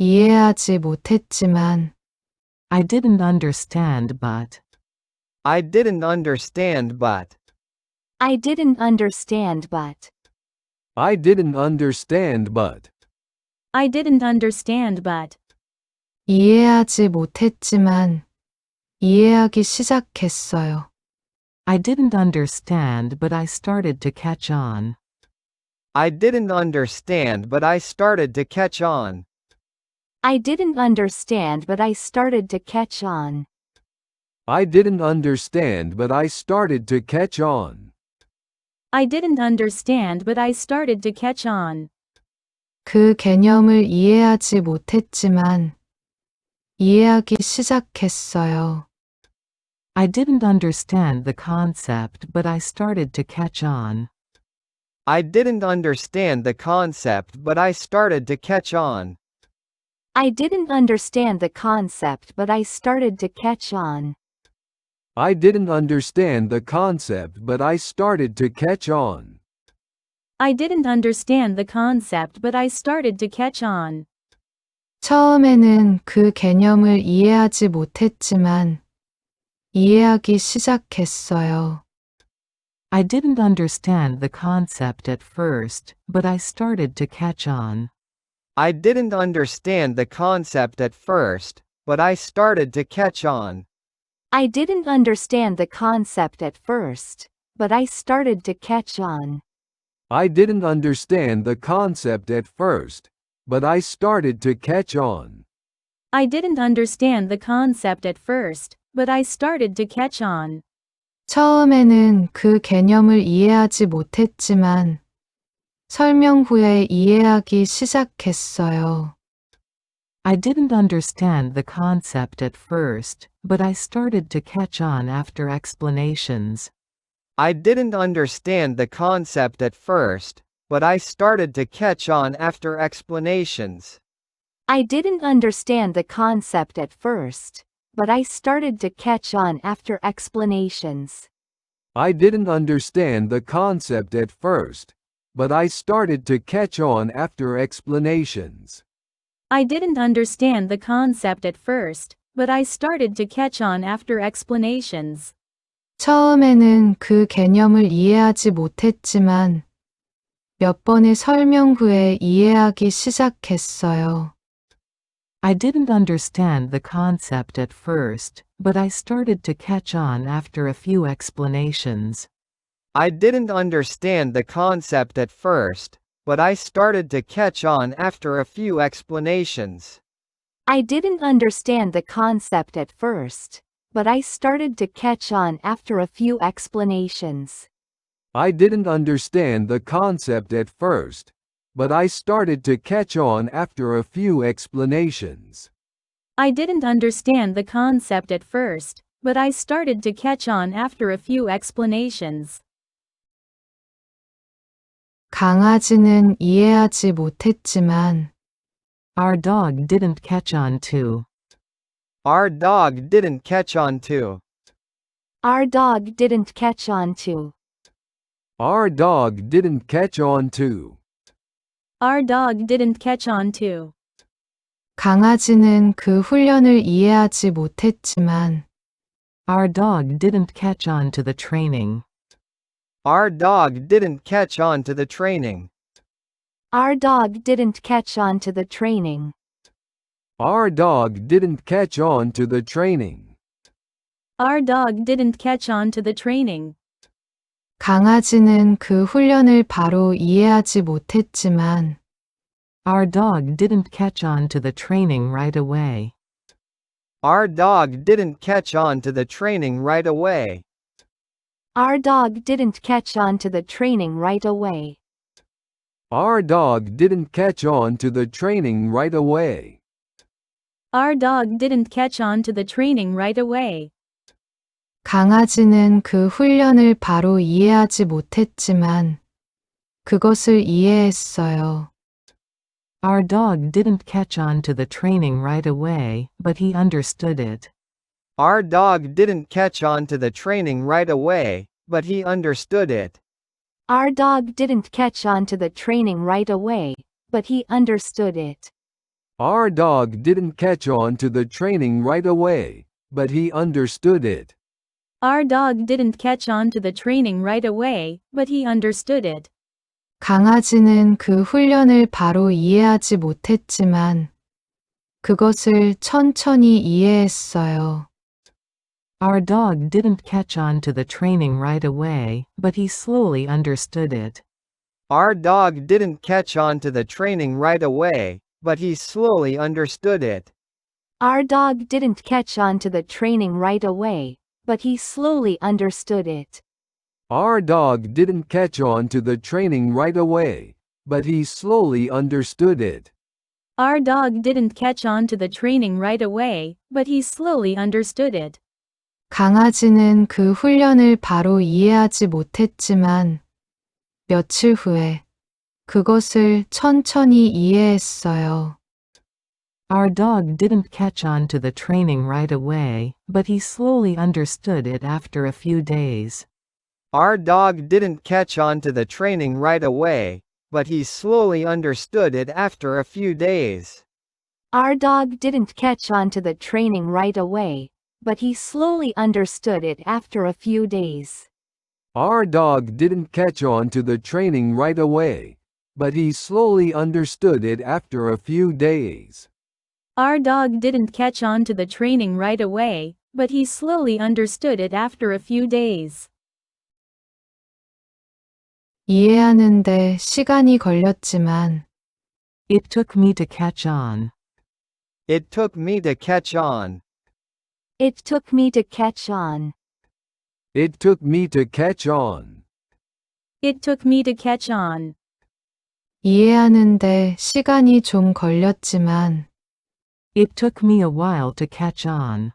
이해하지 못했지만 I didn't understand but. I didn't understand but. I didn't understand but. I didn't understand but. I didn't understand but. 이해하지 못했지만 이해하기 시작했어요. I didn't understand but I started to catch on. I didn't understand but I started to catch on. I didn't understand but I started to catch on. I didn't understand but I started to catch on. I didn't understand but I started to catch on. 그 개념을 이해하지 못했지만 이해하기 시작했어요. I didn't understand the concept but I started to catch on. I didn't understand the concept but I started to catch on. I didn't understand the concept but I started to catch on. I didn't understand the concept but I started to catch on. I didn't understand the concept but I started to catch on. 처음에는 그 개념을 이해하지 못했지만 이해하기 시작했어요. I didn't understand the concept at first, but I started to catch on. I didn't understand the concept at first, but I started to catch on. I didn't understand the concept at first, but I started to catch on. I didn't understand the concept at first, but I started to catch on. I didn't understand the concept at first, but I started to catch on. 처음에는 그 개념을 이해하지 못했지만 설명 후에 이해하기 시작했어요. I didn't understand the concept at first, but I started to catch on after explanations. I didn't understand the concept at first, but I started to catch on after explanations. I didn't understand the concept at first, but I started to catch on after explanations. I didn't understand the concept at first, but I started to catch on after explanations. I didn't understand the concept at first, but I started to catch on after explanations. 처음에는 그 개념을 이해하지 못했지만 몇 번의 설명 후에 이해하기 시작했어요. I didn't understand the concept at first, but I started to catch on after a few explanations. I didn't understand the concept at first, but I started to catch on after a few explanations. I didn't understand the concept at first, but I started to catch on after a few explanations. I didn't understand the concept at first, but I started to catch on after a few explanations. I didn't understand the concept at first, but I started to catch on after a few explanations. 강아지는 이해하지 못했지만 Our dog didn't catch on to. Our dog didn't catch on to. Our dog didn't catch on to. Our dog didn't catch on to. Our dog didn't catch on to. 강아지는 그 훈련을 이해하지 못했지만 Our dog didn't catch on to the training. Our dog didn't catch on to the training. Our dog didn't catch on to the training. Our dog didn't catch on to the training. Our dog didn't catch on to the training. 강아지는 그 훈련을 바로 이해하지 못했지만 Our dog didn't catch on to the training right away. Our dog didn't catch on to the training right away. Our dog didn't catch on to the training right away. Our dog didn't catch on to the training right away. Our dog didn't catch on to the training right away. 강아지는 그 훈련을 바로 이해하지 못했지만 그것을 이해했어요. Our dog didn't catch on to the training right away, but he understood it. Our dog didn't catch on to the training right away, but he understood it. Our dog didn't catch on to the training right away, but he understood it. Our dog didn't catch on to the training right away, but he understood it. Our dog didn't catch on to the training right away, but he understood it. 강아지는 그 훈련을 바로 이해하지 못했지만 그것을 천천히 이해했어요. Our dog didn't catch on to the training right away, but he slowly understood it. Our dog didn't catch on to the training right away, but he slowly understood it. Our dog didn't catch on to the training right away, but he slowly understood it. Our dog didn't catch on to the training right away, but he slowly understood it. Our dog didn't catch on to the training right away, but he slowly understood it. 강아지는 그 훈련을 바로 이해하지 못했지만 며칠 후에 그것을 천천히 이해했어요. Our dog didn't catch on to the training right away, but he slowly understood it after a few days. Our dog didn't catch on to the training right away, but he slowly understood it after a few days. Our dog didn't catch on to the training right away, but he slowly understood it after a few days. Our dog didn't catch on to the training right away, but he slowly understood it after a few days. Our dog didn't catch on to the training right away, but he slowly understood it after a few days. 이해하는데 시간이 걸렸지만 It took me to catch on. It took me to catch on. It took me to catch on. It took me to catch on. It took me to catch on. 이해하는데 시간이 좀 걸렸지만 It took me a while to catch on.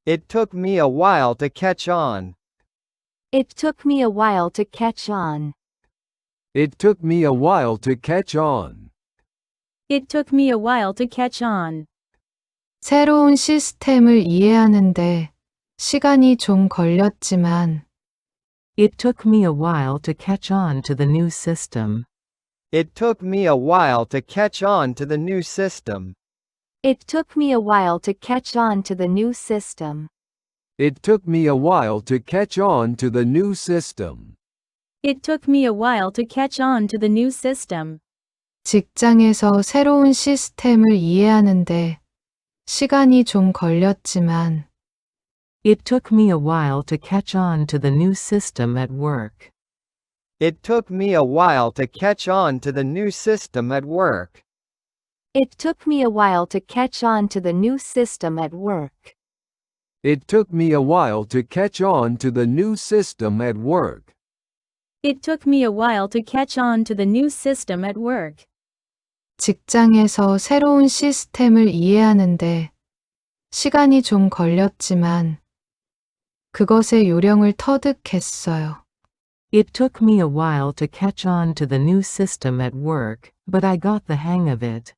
It took me a while to catch on. It took me a while to catch on. It took me a while to catch on. It took me a while to catch on. 새로운 시스템을 이해하는데 시간이 좀 걸렸지만 It took me a while to catch on to the new system. It took me a while to catch on to the new system. It took me a while to catch on to the new system. It took me a while to catch on to the new system. It took me a while to catch on to the new system. 직장에서 새로운 시스템을 이해하는데 시간이 좀 걸렸지만 It took me a while to catch on to the new system at work. It took me a while to catch on to the new system at work. It took me a while to catch on to the new system at work. It took me a while to catch on to the new system at work. It took me a while to catch on to the new system at work. 직장에서 새로운 시스템을 이해하는데 시간이 좀 걸렸지만 그것의 요령을 터득했어요. It took me a while to catch on to the new system at work, but I got the hang of it.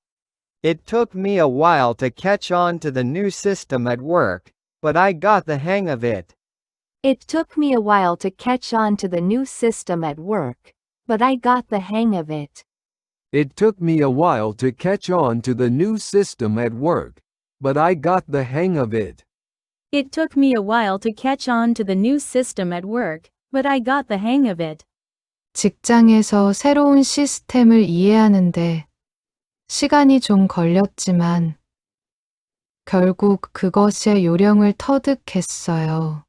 It took me a while to catch on to the new system at work, but I got the hang of it. It took me a while to catch on to the new system at work, but I got the hang of it. It took me a while to catch on to the new system at work, but I got the hang of it. It took me a while to catch on to the new system at work, but I got the hang of it. 직장에서 새로운 시스템을 이해하는데 시간이 좀 걸렸지만 결국 그것의 요령을 터득했어요.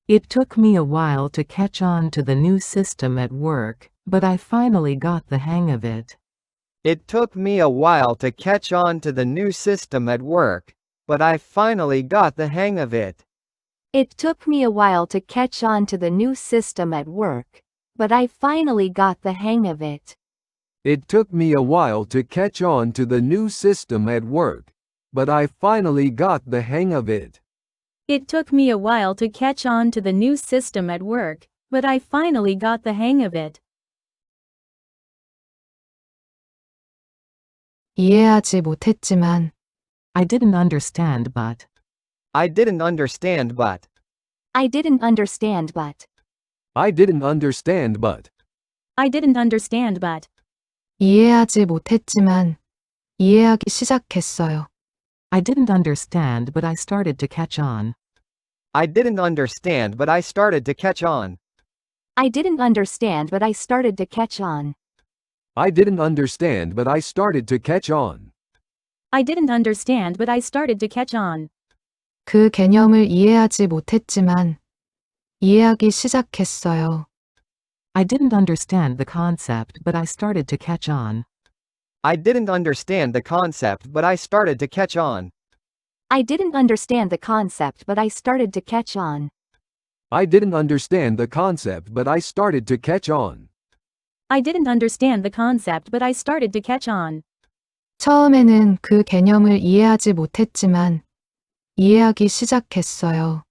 It took me a while to catch on to the new system at work, but I finally got the hang of it. It took me a while to catch on to the new system at work, but I finally got the hang of it. It took me a while to catch on to the new system at work, but I finally got the hang of it. It took me a while to catch on to the new system at work, but I finally got the hang of it. It took me a while to catch on to the new system at work, but I finally got the hang of it. 이해하지 못했지만 I didn't understand, but I didn't understand, but I didn't understand, but I didn't understand, but I didn't understand, but 이해하지 못했지만 이해하기 시작했어요. I didn't understand, but I started to catch on. I didn't understand, but I started to catch on. I didn't understand, but I started to catch on. I didn't understand, but I started to catch on. I didn't understand, but I started to catch on. 그 개념을 이해하지 못했지만 이해하기 시작했어요. I didn't understand the concept, but I started to catch on. I didn't understand the concept, but I started to catch on. I didn't understand the concept, but I started to catch on. I didn't understand the concept, but I started to catch on. I didn't understand the concept, but I started to catch on. 처음에는 그 개념을 이해하지 못했지만 이해하기 시작했어요.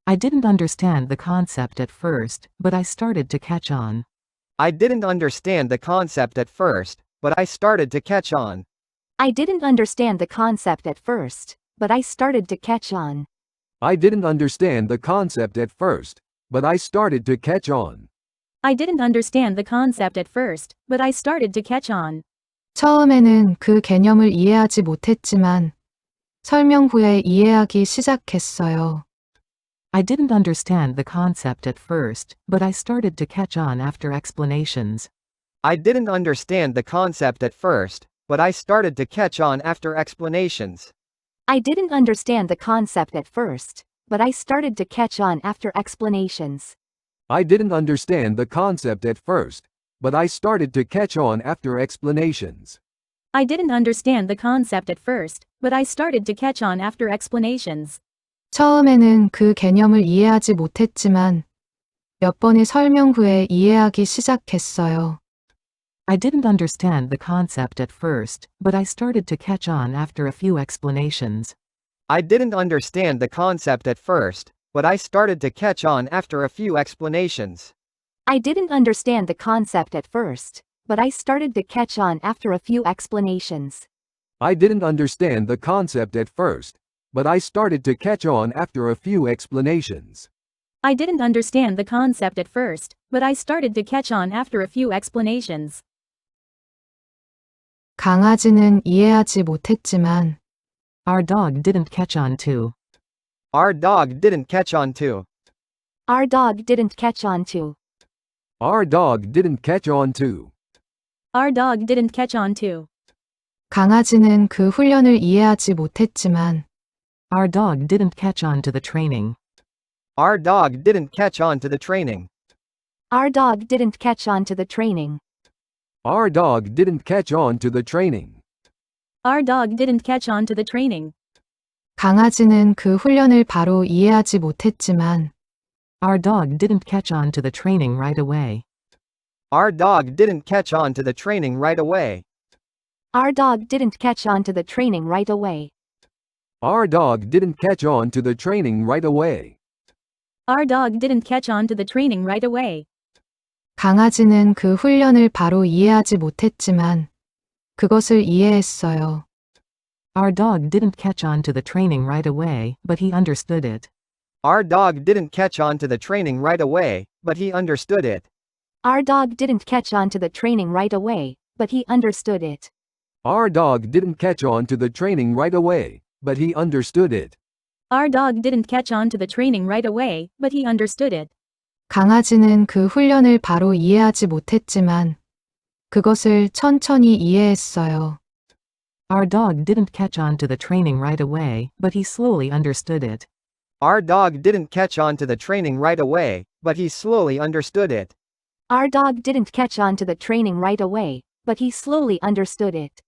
I didn't understand the concept at first, but I started to catch on. I didn't understand the concept at first, but I started to catch on. I didn't understand the concept at first, but I started to catch on. I didn't understand the concept at first, but I started to catch on. I didn't understand the concept at first, but I started to catch on. 처음에는 그 개념을 이해하지 못했지만 설명 후에 이해하기 시작했어요. I didn't understand the concept at first, but I started to catch on after explanations. I didn't understand the concept at first, but I started to catch on after explanations. I didn't understand the concept at first, but I started to catch on after explanations. I didn't understand the concept at first, but I started to catch on after explanations. I didn't understand the concept at first, but I started to catch on after explanations. 처음에는 그 개념을 이해하지 못했지만 몇 번의 설명 후에 이해하기 시작했어요. I didn't understand the concept at first, but I started to catch on after a few explanations. I didn't understand the concept at first, but I started to catch on after a few explanations. I didn't understand the concept at first, but I started to catch on after a few explanations. I didn't understand the concept at first, but I started to catch on after a few explanations. I didn't understand the concept at first, but I started to catch on after a few explanations. 강아지는 이해하지 못했지만 Our dog didn't catch on to. Our dog didn't catch on to. Our dog didn't catch on to. Our dog didn't catch on to. Our dog didn't catch on to. 강아지는 그 훈련을 이해하지 못했지만 Our dog didn't catch on to the training. Our dog didn't catch on to the training. Our dog didn't catch on to the training. Our dog didn't catch on to the training. Our dog didn't catch on to the training. 강아지는 그 훈련을 바로 이해하지 못했지만 Our dog didn't catch on to the training right away. Our dog didn't catch on to the training right away. Our dog didn't catch on to the training right away. Our dog didn't catch on to the training right away. Our dog didn't catch on to the training right away. 강아지는 그 훈련을 바로 이해하지 못했지만 그것을 이해했어요. Our dog didn't catch on to the training right away, but he understood it. Our dog didn't catch on to the training right away, but he understood it. Our dog didn't catch on to the training right away, but he understood it. Our dog didn't catch on to the training right away, but he understood it. Our dog didn't catch on to the training right away, but he understood it. 강아지는 그 훈련을 바로 이해하지 못했지만 그것을 천천히 이해했어요. Our dog didn't catch on to the training right away, but he slowly understood it. Our dog didn't catch on to the training right away, but he slowly understood it. Our dog didn't catch on to the training right away, but he slowly understood it.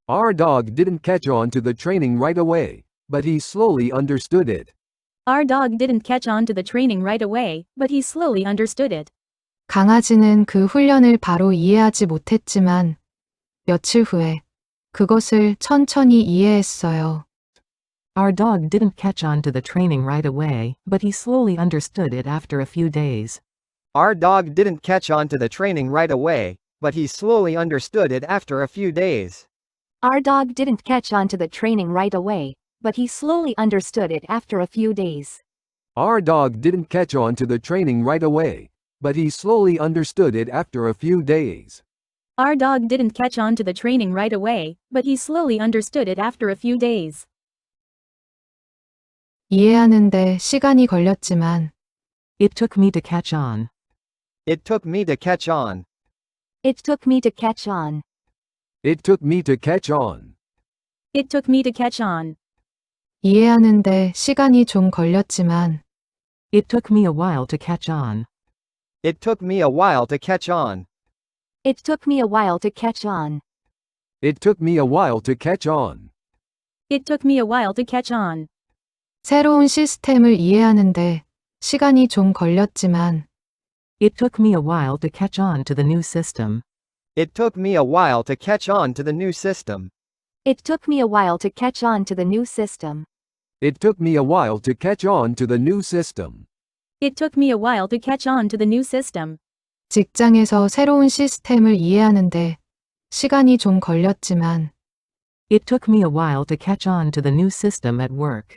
Our dog didn't catch on to the training right away, but he slowly understood it. Our dog didn't catch on to the training right away, but he slowly understood it. 강아지는 그 훈련을 바로 이해하지 못했지만 며칠 후에 그것을 천천히 이해했어요. Our dog didn't catch on to the training right away, but he slowly understood it after a few days. Our dog didn't catch on to the training right away, but he slowly understood it after a few days. Our dog didn't catch on to the training right away, but he slowly understood it after a few days. Our dog didn't catch on to the training right away, but he slowly understood it after a few days. Our dog didn't catch on to the training right away, but he slowly understood it after a few days. 이해하는데 시간이 걸렸지만, It took me to catch on. It took me to catch on. It took me to catch on. It took me to catch on. It took me to catch on. 이해하는데 시간이 좀 걸렸지만, It took me a while to catch on. It took me a while to catch on. It took me a while to catch on. It took me a while to catch on. It took me a while to catch on. 새로운 시스템을 이해하는데 시간이 좀 걸렸지만, It took me a while to catch on to the new system. It took me a while to catch on to the new system. It took me a while to catch on to the new system. It took me a while to catch on to the new system. It took me a while to catch on to the new system. 직장에서 새로운 시스템을 이해하는데 시간이 좀 걸렸지만, It took me a while to catch on to the new system at work.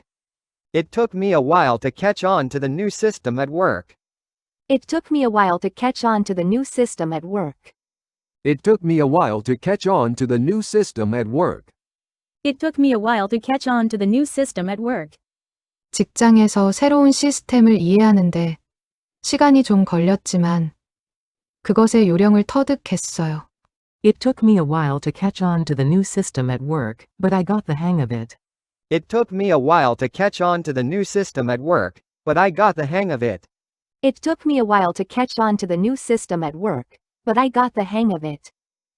It took me a while to catch on to the new system at work. It took me a while to catch on to the new system at work. It took me a while to catch on to the new system at work. It took me a while to catch on to the new system at work. 직장에서 새로운 시스템을 이해하는데 시간이 좀 걸렸지만, 그것의 요령을 터득했어요. It took me a while to catch on to the new system at work, but I got the hang of it. It took me a while to catch on to the new system at work, but I got the hang of it. It took me a while to catch on to the new system at work, but I got the hang of it.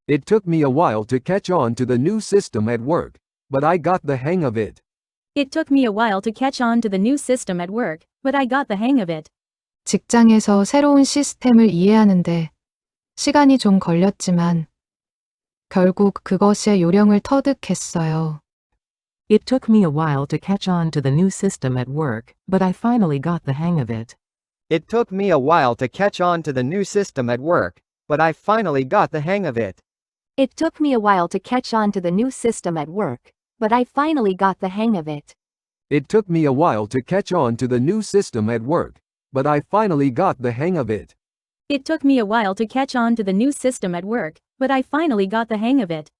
It took me a while to catch on to the new system at work, but I got the hang of it. It took me a while to catch on to the new system at work, but I got the hang of it. 직장에서 새로운 시스템을 이해하는데 시간이 좀 걸렸지만, 결국 그것의 요령을 터득했어요. It took me a while to catch on to the new system at work, but I finally got the hang of it. It took me a while to catch on to the new system at work, but I finally got the hang of it. It took me a while to catch on to the new system at work, but I finally got the hang of it. It took me a while to catch on to the new system at work, but I finally got the hang of it. It took me a while to catch on to the new system at work, but I finally got the hang of it.